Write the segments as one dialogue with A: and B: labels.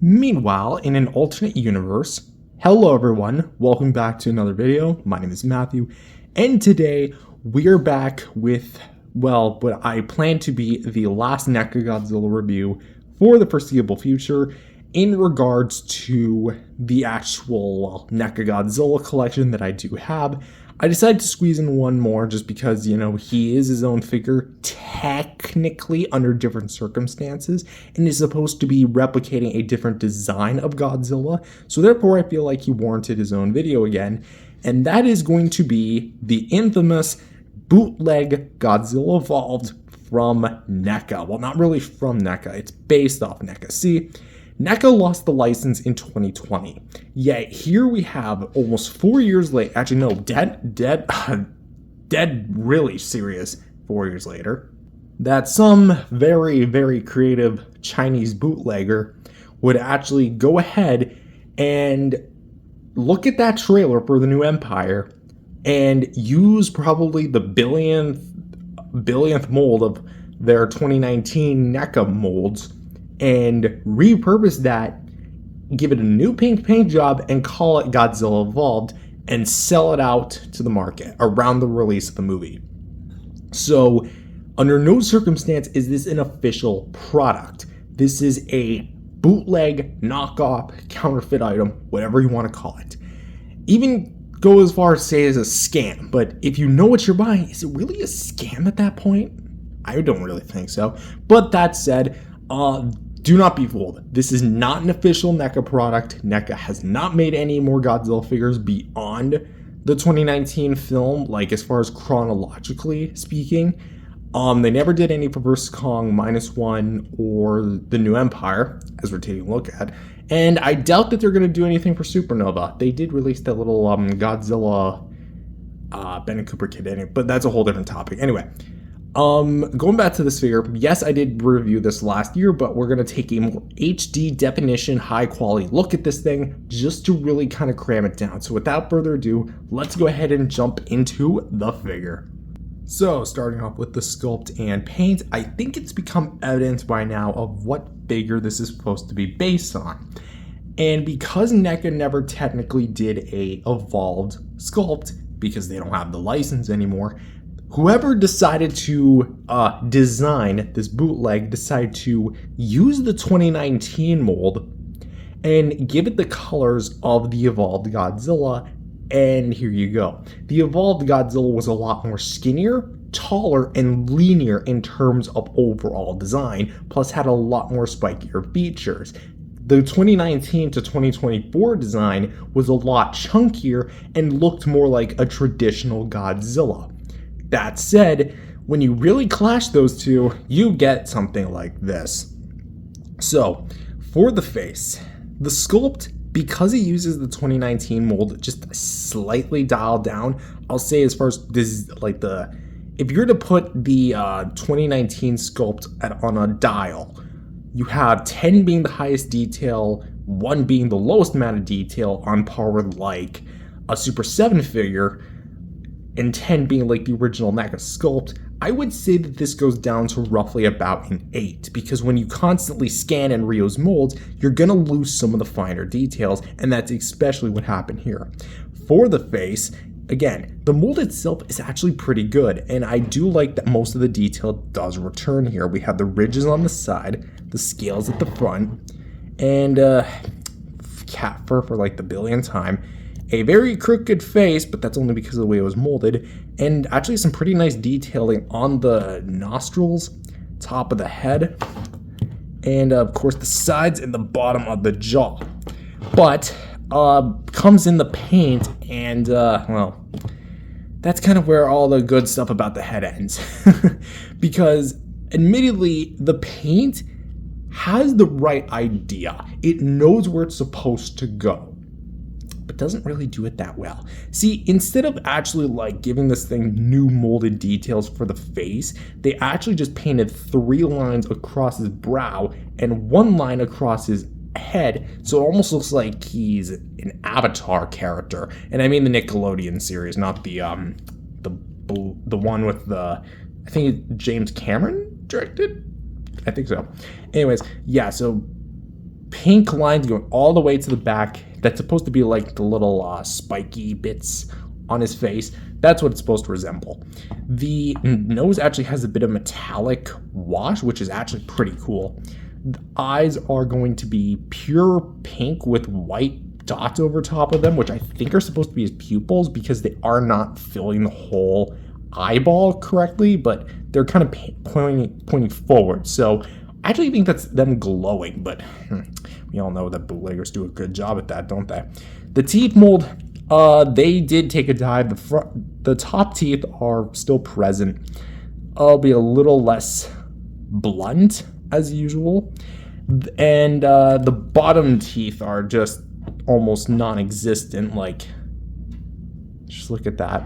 A: Meanwhile, in an alternate universe, hello everyone, welcome back to another video. My name is Matthew, and today we are back with, well, what I plan to be the last NECA Godzilla review for the foreseeable future in regards to the actual NECA Godzilla collection that I do have. I decided to squeeze in one more just because, he is his own figure, technically under different circumstances, and is supposed to be replicating a different design of Godzilla. So therefore, I feel like he warranted his own video again, and that is going to be the infamous Bootleg Godzilla Evolved from NECA. Well, not really from NECA, it's based off NECA. See, NECA lost the license in 2020, yet here we have almost 4 years later, actually no, dead really serious 4 years later, that some very, very creative Chinese bootlegger would actually go ahead and look at that trailer for the new Empire and use probably the billionth mold of their 2019 NECA molds and repurpose that, give it a new pink paint job, and call it Godzilla Evolved, and sell it out to the market around the release of the movie. So, under no circumstance is this an official product. This is a bootleg, knockoff, counterfeit item, whatever you want to call it. Even go as far as say it's a scam, but if you know what you're buying, is it really a scam at that point? I don't really think so. But that said, do not be fooled. This is not an official NECA product. NECA has not made any more Godzilla figures beyond the 2019 film, like as far as chronologically speaking. They never did any for vs. Kong -1 or the New Empire, as we're taking a look at. And I doubt that they're going to do anything for Supernova. They did release that little Godzilla Ben and Cooper kit in it, but that's a whole different topic. Anyway. Going back to this figure, yes, I did review this last year, but we're going to take a more HD definition, high quality look at this thing just to really kind of cram it down. So without further ado, let's go ahead and jump into the figure. So starting off with the sculpt and paint, I think it's become evident by now of what figure this is supposed to be based on. And because NECA never technically did a evolved sculpt, because they don't have the license anymore, whoever decided to design this bootleg decided to use the 2019 mold and give it the colors of the Evolved Godzilla, and here you go. The Evolved Godzilla was a lot more skinnier, taller, and leaner in terms of overall design, plus had a lot more spikier features. The 2019 to 2024 design was a lot chunkier and looked more like a traditional Godzilla. That said, when you really clash those two, you get something like this. So, for the face, the sculpt, because it uses the 2019 mold just slightly dialed down, I'll say as far as this, like if you're to put the 2019 sculpt on a dial, you have 10 being the highest detail, 1 being the lowest amount of detail, on par with like a Super 7 figure, and 10 being like the original NECA sculpt. I would say that this goes down to roughly about an 8, because when you constantly scan and reuse molds, you're gonna lose some of the finer details, and that's especially what happened here. For the face, again, the mold itself is actually pretty good, and I do like that most of the detail does return here. We have the ridges on the side, the scales at the front, and cat fur for like the billionth time. A very crooked face, but that's only because of the way it was molded, and actually some pretty nice detailing on the nostrils, top of the head, and of course the sides and the bottom of the jaw. But comes in the paint, and well, that's kind of where all the good stuff about the head ends. Because admittedly, the paint has the right idea. It knows where it's supposed to go, but doesn't really do it that well. See, instead of actually like giving this thing new molded details for the face, they actually just painted 3 lines across his brow and 1 line across his head, so it almost looks like he's an Avatar character. And I mean the Nickelodeon series, not the one with the, I think James Cameron directed? I think so. Anyways, yeah, so pink lines going all the way to the back. That's supposed to be like the little spiky bits on his face. That's what it's supposed to resemble. The nose actually has a bit of metallic wash, which is actually pretty cool. The eyes are going to be pure pink with white dots over top of them, which I think are supposed to be his pupils because they are not filling the whole eyeball correctly, but they're kind of pointing forward. So I actually think that's them glowing, but we all know that bootleggers do a good job at that, don't they? The teeth mold, they did take a dive. The top teeth are still present. I'll be a little less blunt as usual, and the bottom teeth are just almost non-existent. Like, just look at that.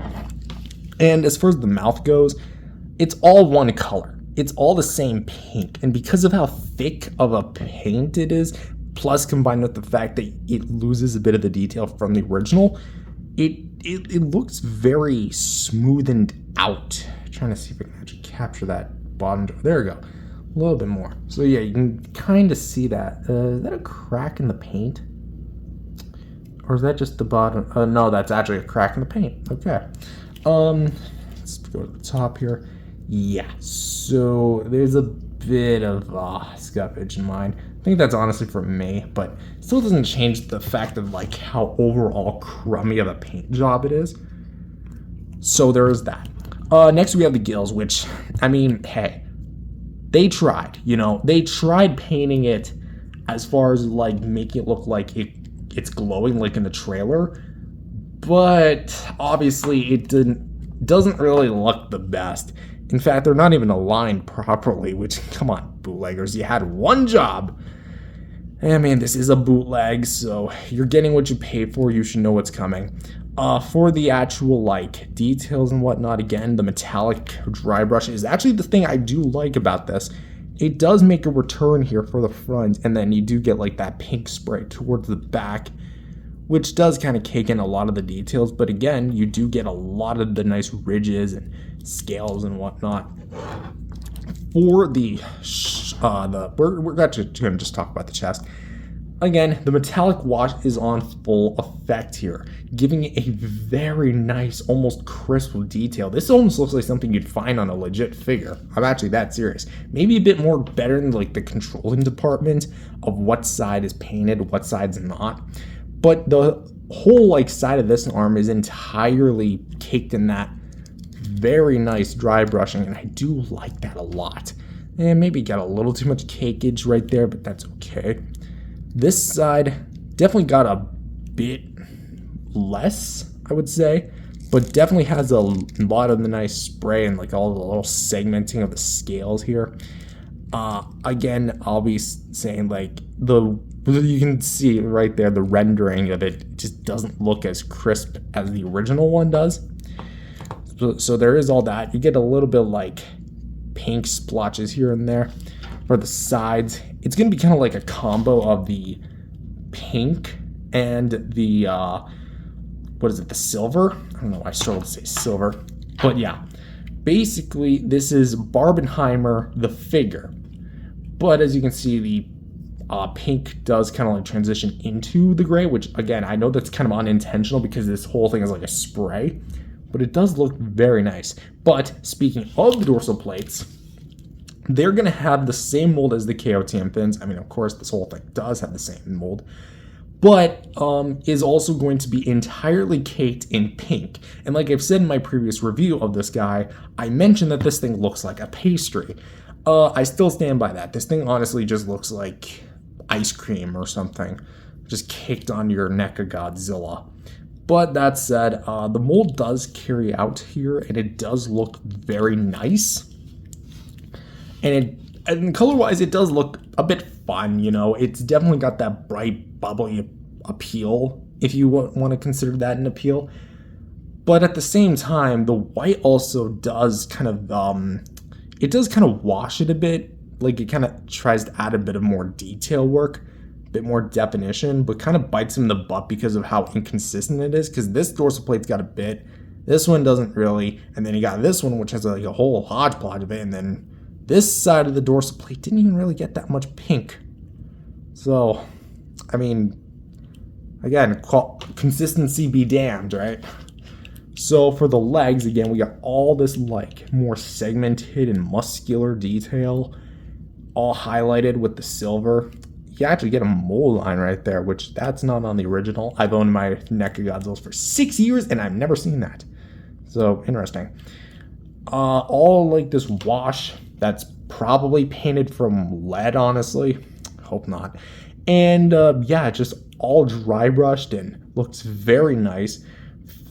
A: And as far as the mouth goes, it's all one color. It's all the same pink, and because of how thick of a paint it is, plus combined with the fact that it loses a bit of the detail from the original, it looks very smoothened out. I'm trying to see if I can actually capture that bottom. There we go. A little bit more. So yeah, you can kind of see that. Is that a crack in the paint? Or is that just the bottom? No, that's actually a crack in the paint. Okay. Let's go to the top here. Yeah, so there's a bit of scuffage in mine. I think that's honestly for me, but still doesn't change the fact of like how overall crummy of a paint job it is. So there is that. Next we have the gills, which, I mean, hey, they tried, you know, they tried painting it as far as like making it look like it's glowing like in the trailer, but obviously it doesn't really look the best. In fact, they're not even aligned properly, which, come on, bootleggers, you had one job. I mean, this is a bootleg, so you're getting what you pay for. You should know what's coming. For the actual, like, details and whatnot, again, the metallic dry brush is actually the thing I do like about this. It does make a return here for the front, and then you do get, like, that pink spray towards the back, which does kind of cake in a lot of the details, but again, you do get a lot of the nice ridges and scales and whatnot. For the we're going to just talk about the chest. Again, the metallic wash is on full effect here, giving it a very nice, almost crisp detail. This almost looks like something you'd find on a legit figure. I'm actually that serious. Maybe a bit more better than like the controlling department of what side is painted, what side's not. But the whole like side of this arm is entirely caked in that very nice dry brushing, and I do like that a lot. And maybe got a little too much cakeage right there, but that's okay. This side definitely got a bit less, I would say, but definitely has a lot of the nice spray and like all the little segmenting of the scales here. Again, I'll be saying like you can see right there the rendering of it just doesn't look as crisp as the original one does. So there is all that. You get a little bit like pink splotches here and there for the sides. It's going to be kind of like a combo of the pink and the what is it, the silver? I don't know, I struggle to say silver, but yeah, basically this is Barbenheimer the figure, but as you can see, the pink does kind of like transition into the gray, which again, I know that's kind of unintentional because this whole thing is like a spray, but it does look very nice. But speaking of the dorsal plates, they're going to have the same mold as the KOTM fins. I mean, of course, this whole thing does have the same mold, but is also going to be entirely caked in pink. And like I've said in my previous review of this guy, I mentioned that this thing looks like a pastry. I still stand by that. This thing honestly just looks like ice cream or something, just caked on your NECA Godzilla. But that said, the mold does carry out here, and it does look very nice. And color-wise, it does look a bit fun, you know. It's definitely got that bright, bubbly appeal, if you want to consider that an appeal. But at the same time, the white also does kind of, it does kind of wash it a bit. Like, it kind of tries to add a bit of more detail work, a bit more definition, but kind of bites him in the butt because of how inconsistent it is. Because this dorsal plate's got a bit, this one doesn't really, and then you got this one, which has like a whole hodgepodge of it, and then this side of the dorsal plate didn't even really get that much pink. So, I mean, again, consistency be damned, right? So for the legs, again, we got all this like more segmented and muscular detail, all highlighted with the silver. You actually get a mold line right there, which that's not on the original. I've owned my NECA Godzillas for 6 years and I've never seen that. So interesting. All like this wash that's probably painted from lead, honestly. Hope not. And yeah, just all dry brushed and looks very nice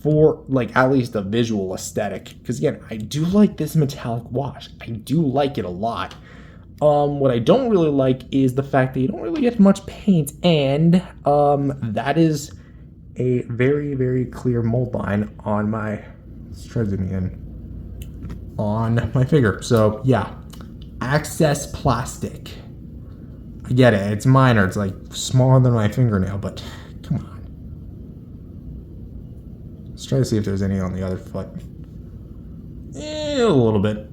A: for like at least a visual aesthetic. Because again, I do like this metallic wash. I do like it a lot. What I don't really like is the fact that you don't really get much paint, and that is a very, very clear mold line on my on my figure. So yeah, access plastic. I get it, it's minor, it's like smaller than my fingernail, but come on. Let's try to see if there's any on the other foot. A little bit.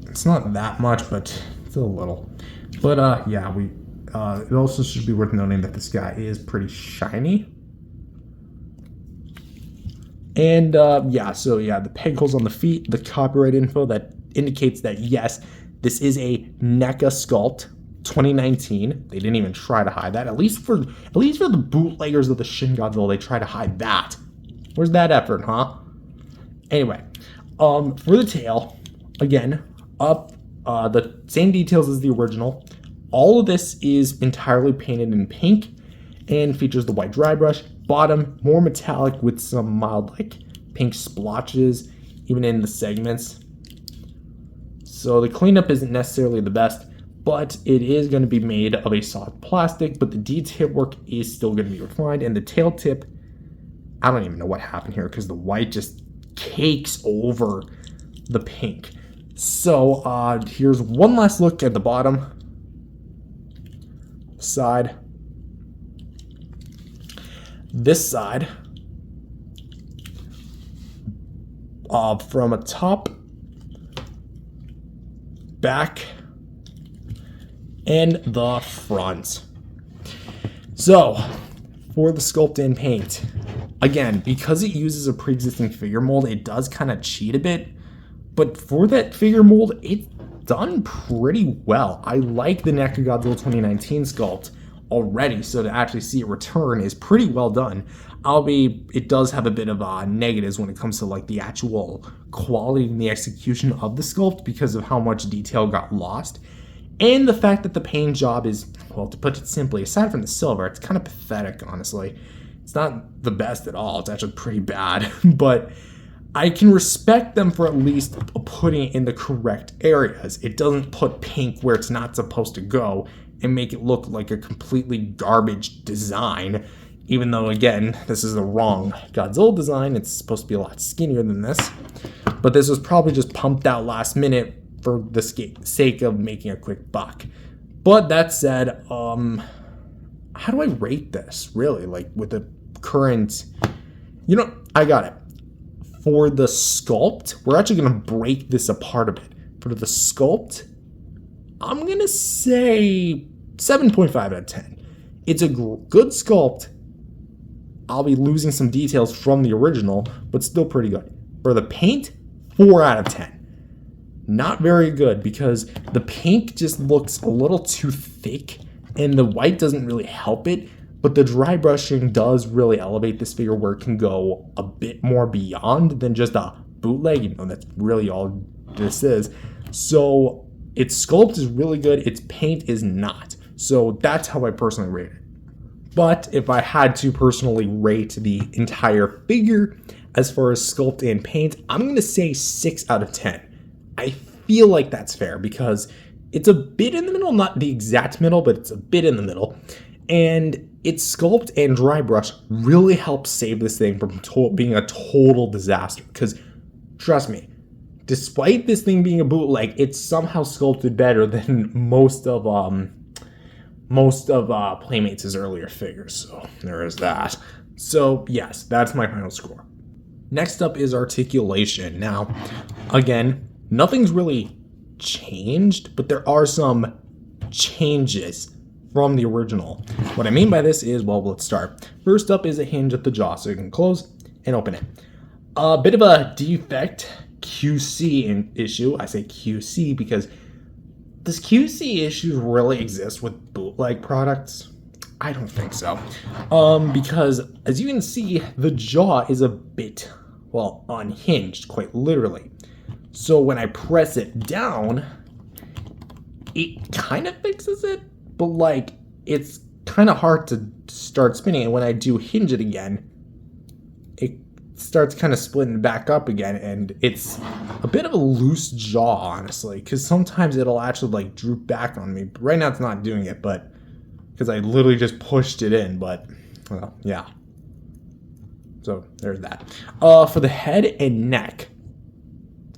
A: It's not that much, but still a little. But yeah, it also should be worth noting that this guy is pretty shiny. And yeah, so yeah, the peg holes on the feet, the copyright info that indicates that yes, this is a NECA sculpt, 2019. They didn't even try to hide that. At least for the bootleggers of the Shin Godzilla, they try to hide that. Where's that effort, huh? Anyway, for the tail, again, the same details as the original. All of this is entirely painted in pink and features the white dry brush. Bottom, more metallic with some mild like pink splotches, even in the segments. So the cleanup isn't necessarily the best, but it is going to be made of a soft plastic, but the detail work is still going to be refined. And the tail tip, I don't even know what happened here because the white just cakes over the pink. So here's one last look at the bottom side. This side, from a top, back, and the front. So for the sculpt and paint, again, because it uses a pre-existing figure mold, it does kind of cheat a bit. But for that figure mold, it's done pretty well. I like the NECA Godzilla 2019 sculpt already, so to actually see it return is pretty well done. It does have a bit of negatives when it comes to like the actual quality and the execution of the sculpt because of how much detail got lost. And the fact that the paint job is, well, to put it simply, aside from the silver, it's kind of pathetic, honestly. It's not the best at all. It's actually pretty bad, but I can respect them for at least putting it in the correct areas. It doesn't put pink where it's not supposed to go and make it look like a completely garbage design. Even though, again, this is the wrong Godzilla design. It's supposed to be a lot skinnier than this. But this was probably just pumped out last minute for the sake of making a quick buck. But that said, how do I rate this, really? Like, with the current... You know, I got it. For the sculpt, we're actually going to break this apart a bit. For the sculpt, I'm going to say 7.5 out of 10. It's a good sculpt. I'll be losing some details from the original, but still pretty good. For the paint, 4 out of 10. Not very good because the pink just looks a little too thick and the white doesn't really help it. But the dry brushing does really elevate this figure where it can go a bit more beyond than just a bootleg. You know, that's really all this is. So its sculpt is really good. Its paint is not. So that's how I personally rate it. But if I had to personally rate the entire figure as far as sculpt and paint, I'm going to say 6 out of 10. I feel like that's fair because it's a bit in the middle, not the exact middle, but it's a bit in the middle. And its sculpt and dry brush really helps save this thing from being a total disaster. Because, trust me, despite this thing being a bootleg, it's somehow sculpted better than most of Playmates' earlier figures. So there is that. So yes, that's my final score. Next up is articulation. Now, again, nothing's really changed, but there are some changes from the original. What I mean by this is, well, let's start. First up is a hinge at the jaw, so you can close and open it. A bit of a defect QC issue. I say QC because does QC issues really exist with bootleg products? I don't think so. Because as you can see, the jaw is a bit, well, unhinged, quite literally. So when I press it down, it kind of fixes it, but like it's kind of hard to start spinning. And when I do hinge it again, it starts kind of splitting back up again, and it's a bit of a loose jaw, honestly, because sometimes it'll actually like droop back on me. But right now it's not doing it, but because I literally just pushed it in. But well, yeah. So there's that. For the head and neck,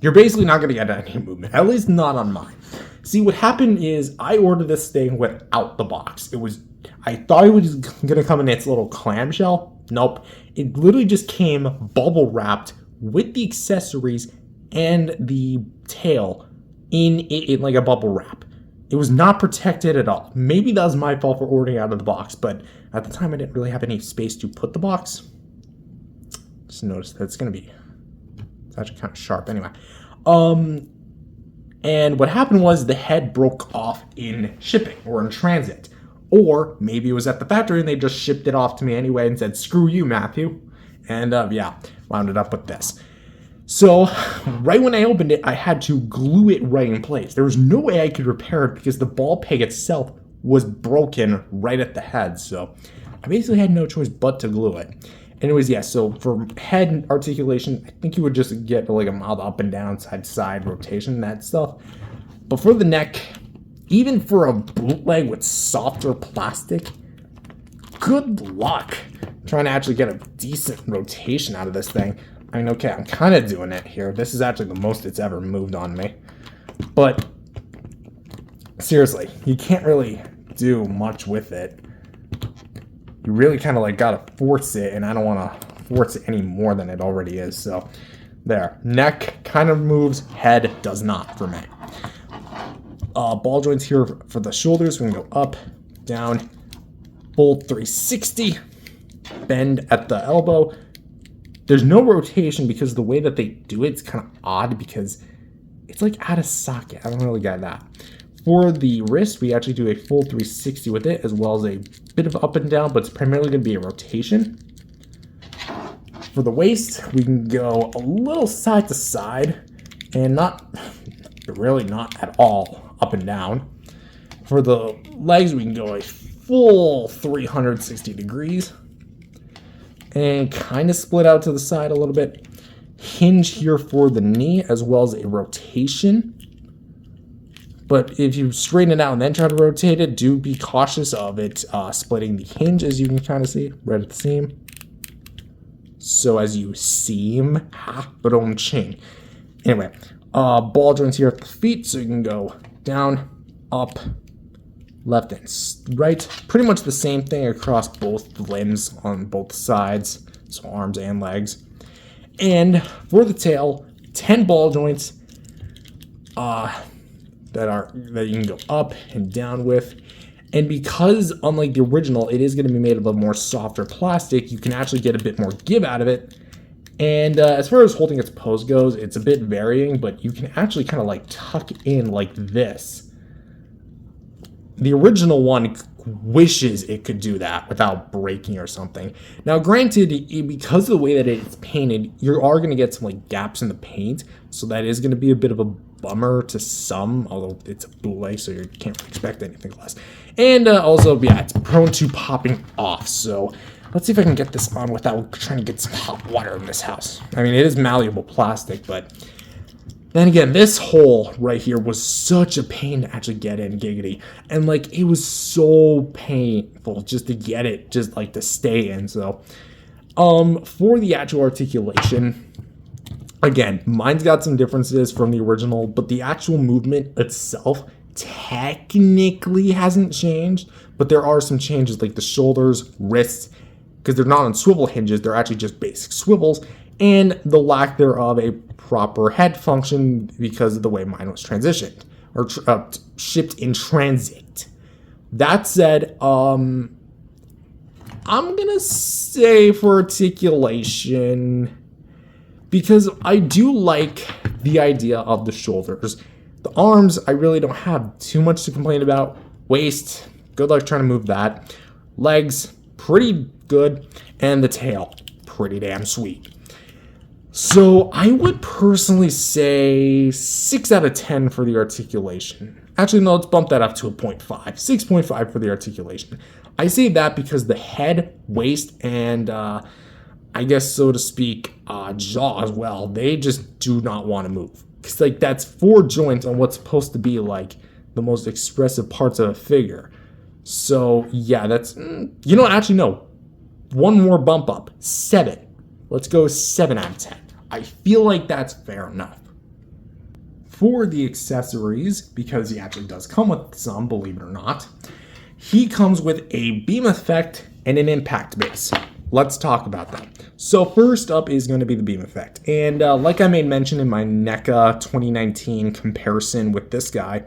A: you're basically not going to get any movement, at least not on mine. See, what happened is I ordered this thing without the box. I thought it was going to come in its little clamshell. Nope. It literally just came bubble wrapped with the accessories and the tail in like a bubble wrap. It was not protected at all. Maybe that was my fault for ordering out of the box, but at the time I didn't really have any space to put the box. Just noticed that it's actually kind of sharp anyway. And what happened was the head broke off in shipping or in transit. Or maybe it was at the factory and they just shipped it off to me anyway and said, screw you, Matthew. And yeah, wound it up with this. So right when I opened it, I had to glue it right in place. There was no way I could repair it because the ball peg itself was broken right at the head. So I basically had no choice but to glue it. Anyways, yeah, so for head articulation, I think you would just get like a mild up and down, side to side rotation, that stuff. But for the neck, even for a bootleg with softer plastic, good luck trying to actually get a decent rotation out of this thing. I mean, okay, I'm kind of doing it here. This is actually the most it's ever moved on me. But seriously, you can't really do much with it. You really kind of like gotta force it, and I don't want to force it any more than it already is. So there, neck kind of moves, head does not for me. Ball joints here for the shoulders. We can go up, down, full 360, bend at the elbow. There's no rotation because the way that they do it's kind of odd because it's like out of socket. I don't really get that. For the wrist, we actually do a full 360 with it, as well as a bit of up and down, but it's primarily going to be a rotation. For the waist, we can go a little side to side, and really not at all up and down. For the legs, we can go a full 360 degrees, and kind of split out to the side a little bit. Hinge here for the knee, as well as a rotation. But if you straighten it out and then try to rotate it, do be cautious of it splitting the hinge, as you can kind of see right at the seam. So as you seam, but on chain. Anyway, ball joints here at the feet, so you can go down, up, left and right. Pretty much the same thing across both limbs on both sides, so arms and legs. And for the tail, 10 ball joints. That you can go up and down with. And because, unlike the original, it is going to be made of a more softer plastic, you can actually get a bit more give out of it. And as far as holding its pose goes, it's a bit varying, but you can actually kind of like tuck in like this. The original one wishes it could do that without breaking or something. Now, granted, because of the way that it's painted, you are going to get some like gaps in the paint, so that is going to be a bit of a bummer to some, although it's a bootleg, so you can't expect anything less. And also, yeah, it's prone to popping off, so let's see if I can get this on without trying to get some hot water in this house. I mean, it is malleable plastic, but then again, this hole right here was such a pain to actually get in, giggity. And like, it was so painful just to get it, just like to stay in. So, for the actual articulation, again, mine's got some differences from the original, but the actual movement itself technically hasn't changed. But there are some changes like the shoulders, wrists, because they're not on swivel hinges, they're actually just basic swivels, and the lack thereof a proper head function because of the way mine was transitioned or shipped in transit. That said, I'm gonna say for articulation, because I do like the idea of the shoulders. The arms, I really don't have too much to complain about. Waist, good luck trying to move that. Legs, pretty good. And the tail, pretty damn sweet. So I would personally say 6 out of 10 for the articulation. Actually, no, let's bump that up to a 0.5. 6.5 for the articulation. I say that because the head, waist, and I guess, so to speak, jaw as well, they just do not want to move. Because, like, that's 4 joints on what's supposed to be, like, the most expressive parts of a figure. So, yeah, that's... You know, actually, no. One more bump up. 7. Let's go 7 out of 10. I feel like that's fair enough. For the accessories, because he actually does come with some, believe it or not, he comes with a beam effect and an impact base. Let's talk about that. So first up is going to be the beam effect. And like I made mention in my NECA 2019 comparison with this guy,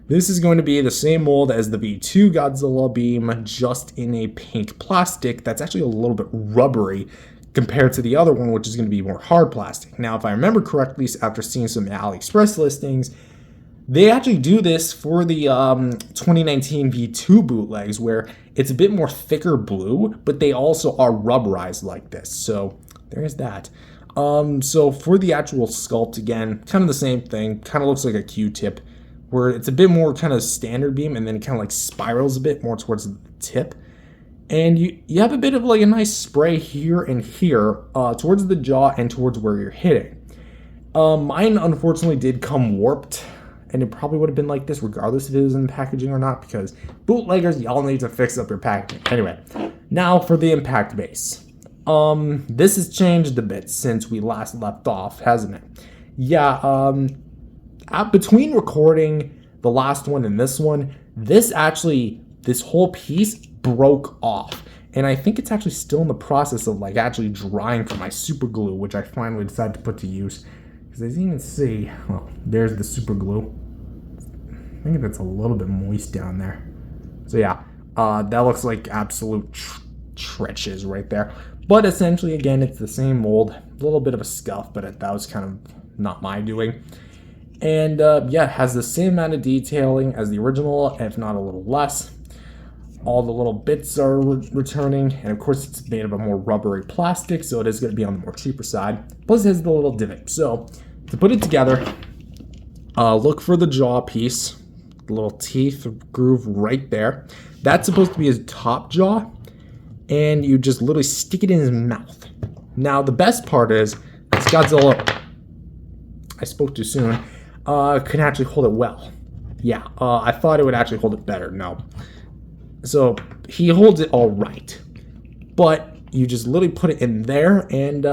A: this is going to be the same mold as the V2 Godzilla beam, just in a pink plastic that's actually a little bit rubbery compared to the other one, which is going to be more hard plastic. Now, if I remember correctly, after seeing some AliExpress listings, they actually do this for the 2019 V2 bootlegs, where it's a bit more thicker blue, but they also are rubberized like this. So there's that. So for the actual sculpt, again, kind of the same thing. Kind of looks like a Q-tip, where it's a bit more kind of standard beam, and then it kind of like spirals a bit more towards the tip. And you have a bit of like a nice spray here and here towards the jaw and towards where you're hitting. Mine unfortunately did come warped, and it probably would have been like this regardless if it was in packaging or not, because bootleggers, y'all need to fix up your packaging. Anyway, now for the impact base. This has changed a bit since we last left off, hasn't it? Yeah, between recording the last one and this one, this whole piece broke off, and I think it's actually still in the process of like actually drying from my super glue, which I finally decided to put to use. Because as you can see, well, there's the super glue. I think that's a little bit moist down there. So yeah, that looks like absolute trenches right there. But essentially, again, it's the same mold. A little bit of a scuff, but that was kind of not my doing. And yeah, it has the same amount of detailing as the original, if not a little less. All the little bits are returning, and of course it's made of a more rubbery plastic, so it is going to be on the more cheaper side. Plus it has the little divot. So to put it together, look for the jaw piece, the little teeth groove right there. That's supposed to be his top jaw, and you just literally stick it in his mouth. Now the best part is this Godzilla, I spoke too soon, can actually hold it well. Yeah, I thought it would actually hold it better. No. So he holds it all right, but you just literally put it in there, and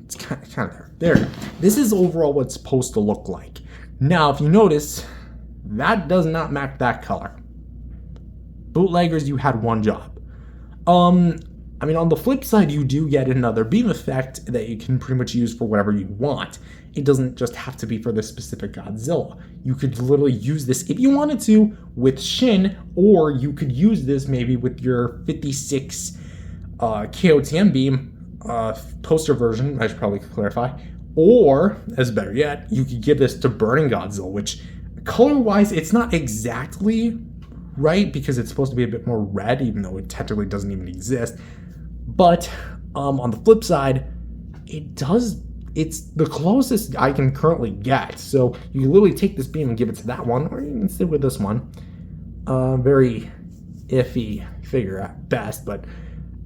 A: it's kind of there. This is overall what it's supposed to look like. Now, if you notice, that does not match that color. Bootleggers, you had one job. I mean, on the flip side, you do get another beam effect that you can pretty much use for whatever you want. It doesn't just have to be for this specific Godzilla. You could literally use this if you wanted to with Shin, or you could use this maybe with your 56 KOTM beam poster version, I should probably clarify. Or, as better yet, you could give this to Burning Godzilla, which color-wise, it's not exactly right because it's supposed to be a bit more red, even though it technically doesn't even exist. But on the flip side, it's the closest I can currently get. So you can literally take this beam and give it to that one, or you can stick with this one. Very iffy figure at best, but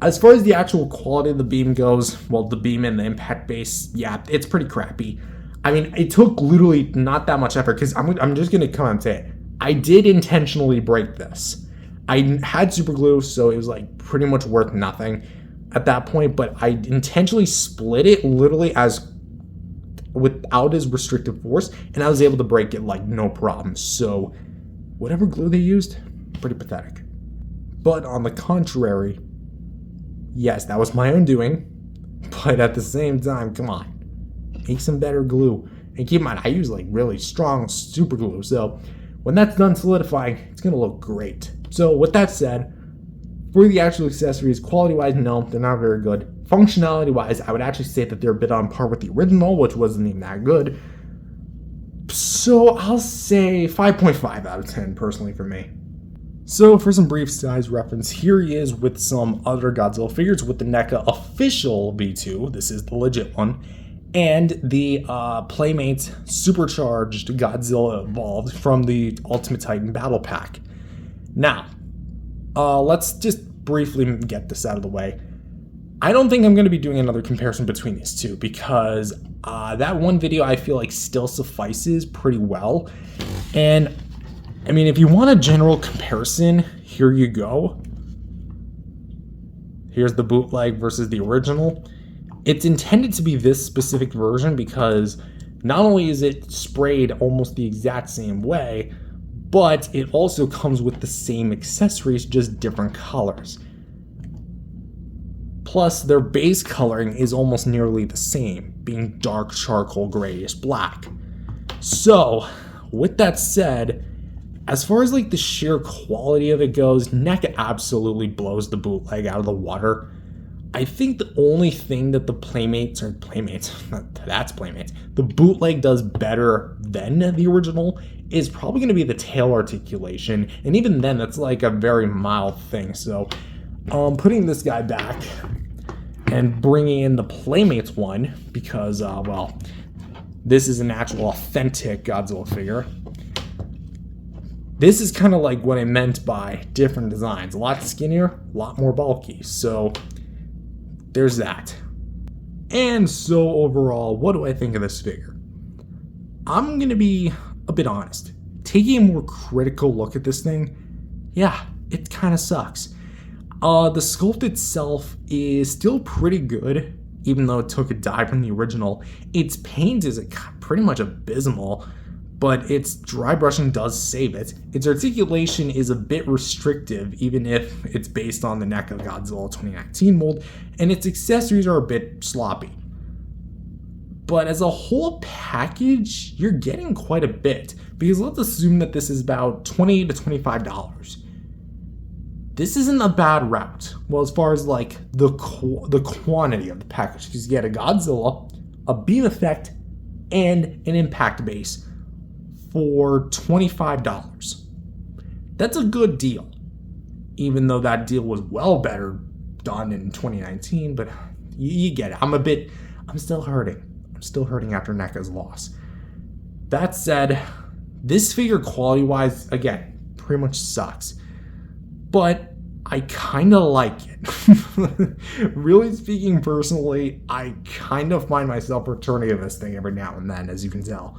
A: as far as the actual quality of the beam goes, well, the beam and the impact base, yeah, it's pretty crappy. I mean, it took literally not that much effort, because I'm just going to come and say it. I did intentionally break this. I had super glue, so it was like pretty much worth nothing at that point, but I intentionally split it literally as without as restrictive force, and I was able to break it like no problem. So whatever glue they used, pretty pathetic. But on the contrary, yes, that was my own doing, but at the same time, come on, make some better glue. And keep in mind, I use like really strong super glue, so When that's done solidifying, it's going to look great. So with that said, for the actual accessories, quality-wise, no, they're not very good. Functionality-wise, I would actually say that they're a bit on par with the original, which wasn't even that good. So I'll say 5.5 out of 10, personally, for me. So for some brief size reference, here he is with some other Godzilla figures with the NECA official V2, this is the legit one, and the Playmates supercharged Godzilla Evolved from the Ultimate Titan Battle Pack. Now, let's just briefly get this out of the way. I don't think I'm going to be doing another comparison between these two because that one video I feel like still suffices pretty well. And I mean, if you want a general comparison, here you go. Here's the bootleg versus the original. It's intended to be this specific version because not only is it sprayed almost the exact same way, but it also comes with the same accessories, just different colors. Plus, their base coloring is almost nearly the same, being dark charcoal grayish black. So, with that said, as far as like the sheer quality of it goes, NECA absolutely blows the bootleg out of the water. I think the only thing that the Playmates, the bootleg does better than the original is probably going to be the tail articulation, and even then that's like a very mild thing. So putting this guy back and bringing in the Playmates one because well, this is an actual authentic Godzilla figure. This is kind of like what I meant by different designs, a lot skinnier, a lot more bulky. So there's that. And so overall, what do I think of this figure? I'm going to be a bit honest. Taking a more critical look at this thing, yeah, it kind of sucks. The sculpt itself is still pretty good, even though it took a dive from the original. Its paint is pretty much abysmal, but its dry brushing does save it. Its articulation is a bit restrictive, even if it's based on the NECA Godzilla 2019 mold, and its accessories are a bit sloppy. But as a whole package, you're getting quite a bit, because let's assume that this is about $20 to $25. This isn't a bad route. Well, as far as like the quantity of the package, because you get a Godzilla, a beam effect, and an impact base for $25. That's a good deal, even though that deal was well better done in 2019, but you get it. I'm still hurting. I'm still hurting after NECA's loss. That said, this figure quality-wise, again, pretty much sucks, but I kind of like it. Really speaking personally, I kind of find myself returning to this thing every now and then, as you can tell.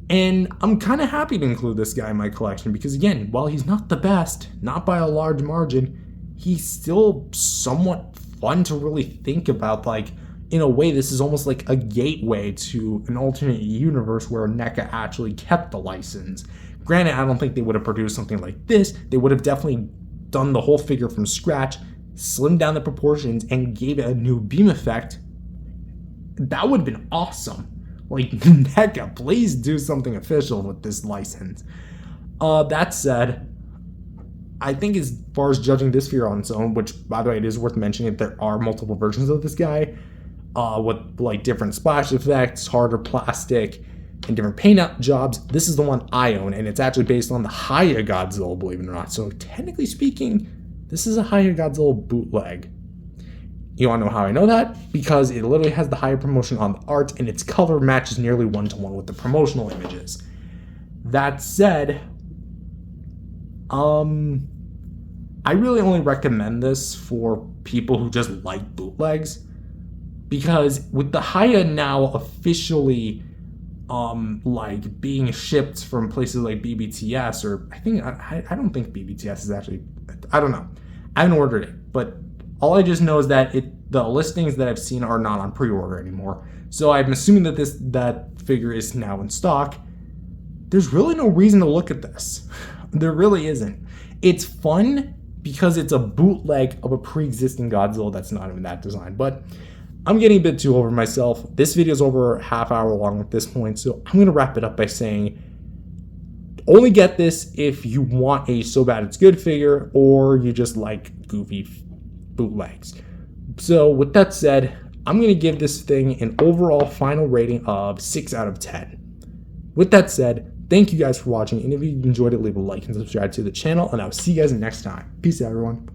A: And I'm kind of happy to include this guy in my collection because, again, while he's not the best, not by a large margin, he's still somewhat fun to really think about. Like, in a way, this is almost like a gateway to an alternate universe where NECA actually kept the license. Granted, I don't think they would have produced something like this. They would have definitely done the whole figure from scratch, slimmed down the proportions, and gave it a new beam effect. That would have been awesome. Like, NECA, please do something official with this license. That said, I think as far as judging this figure on its own, which, by the way, it is worth mentioning that there are multiple versions of this guy, with, like, different splash effects, harder plastic, and different paint jobs. This is the one I own, and it's actually based on the Haya Godzilla, believe it or not. So, technically speaking, this is a Haya Godzilla bootleg. You want to know how I know that? Because it literally has the Haya promotion on the art, and its color matches nearly one-to-one with the promotional images. That said, I really only recommend this for people who just like bootlegs, because with the Haya now officially like being shipped from places like BBTS, or I don't think BBTS is actually, I don't know. I haven't ordered it, but all I just know is that the listings that I've seen are not on pre-order anymore. So I'm assuming that that figure is now in stock. There's really no reason to look at this. There really isn't. It's fun because it's a bootleg of a pre-existing Godzilla that's not even that design. But I'm getting a bit too over myself. This video is over a half hour long at this point, so I'm going to wrap it up by saying Only get this if you want a so bad it's good figure, or you just like goofy bootlegs. So with that said, I'm going to give this thing an overall final rating of 6 out of 10. With that said, thank you guys for watching, and if you enjoyed it, leave a like and subscribe to the channel, and I'll see you guys next time. Peace out, everyone.